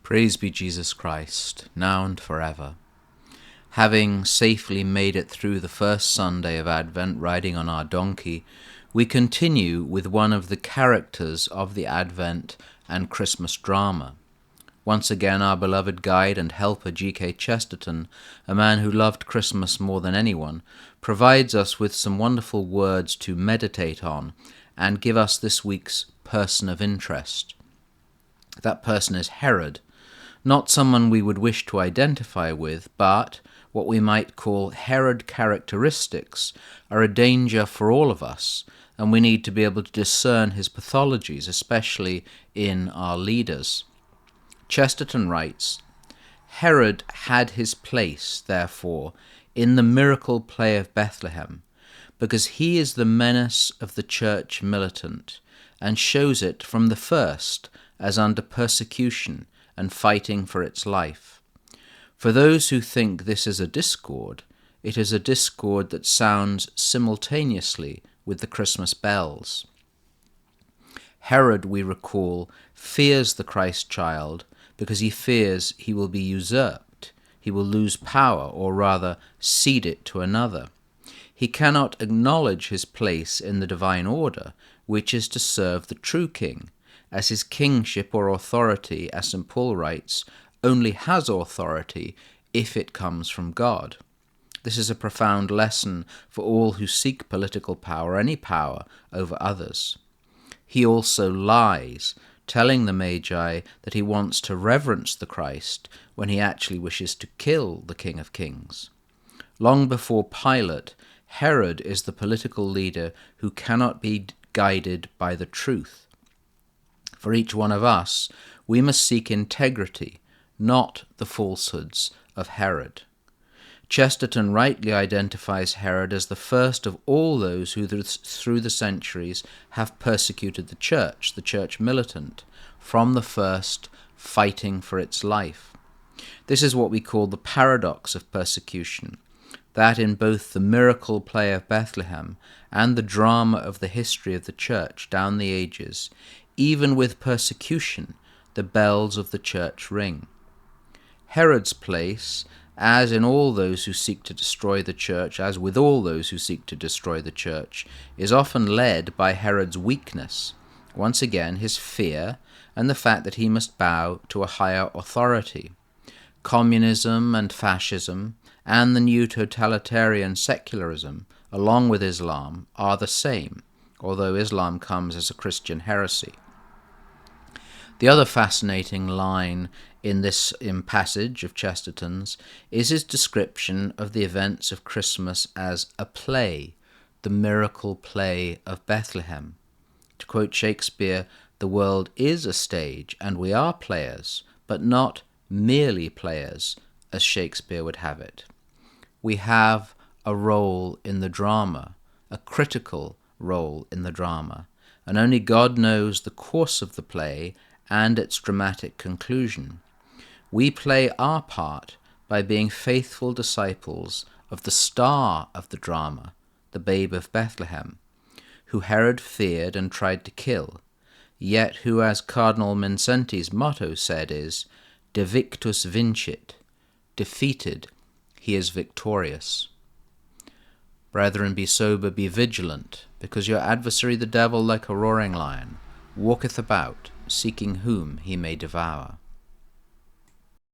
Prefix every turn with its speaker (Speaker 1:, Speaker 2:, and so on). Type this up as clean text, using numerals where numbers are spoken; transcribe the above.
Speaker 1: Praise be Jesus Christ, now and forever. Having safely made it through the first Sunday of Advent riding on our donkey, we continue with one of the characters of the Advent and Christmas drama. Once again, our beloved guide and helper G.K. Chesterton, a man who loved Christmas more than anyone, provides us with some wonderful words to meditate on and give us this week's person of interest. That person is Herod, not someone we would wish to identify with, but what we might call Herod characteristics are a danger for all of us, and we need to be able to discern his pathologies, especially in our leaders. Chesterton writes, "Herod had his place, therefore, in the miracle play of Bethlehem, because he is the menace of the church militant, and shows it from the first as under persecution and fighting for its life. For those who think this is a discord, it is a discord that sounds simultaneously with the Christmas bells. Herod, we recall, fears the Christ child because he fears he will be usurped, he will lose power, or rather cede it to another. He cannot acknowledge his place in the divine order, which is to serve the true king, as his kingship or authority, as St. Paul writes, only has authority if it comes from God. This is a profound lesson for all who seek political power, any power over others. He also lies, telling the Magi that he wants to reverence the Christ when he actually wishes to kill the King of Kings. Long before Pilate, Herod is the political leader who cannot be guided by the truth. For each one of us, we must seek integrity, not the falsehoods of Herod. Chesterton rightly identifies Herod as the first of all those who through the centuries have persecuted the church militant, from the first fighting for its life. This is what we call the paradox of persecution, that in both the miracle play of Bethlehem and the drama of the history of the church down the ages, even with persecution, the bells of the church ring. Herod's place, as in all those who seek to destroy the church, as with all those who seek to destroy the church, is often led by Herod's weakness, once again his fear, and the fact that he must bow to a higher authority. Communism and fascism, and the new totalitarian secularism, along with Islam, are the same, although Islam comes as a Christian heresy. The other fascinating line in this passage of Chesterton's is his description of the events of Christmas as a play, the miracle play of Bethlehem. To quote Shakespeare, the world is a stage and we are players, but not merely players, as Shakespeare would have it. We have a role in the drama, a critical role in the drama, and only God knows the course of the play and its dramatic conclusion. We play our part by being faithful disciples of the star of the drama, the babe of Bethlehem, who Herod feared and tried to kill, yet who, as Cardinal Mincenti's motto said, is "De victus vincit," defeated, he is victorious. Brethren, be sober, be vigilant, because your adversary the devil, like a roaring lion, walketh about, seeking whom he may devour.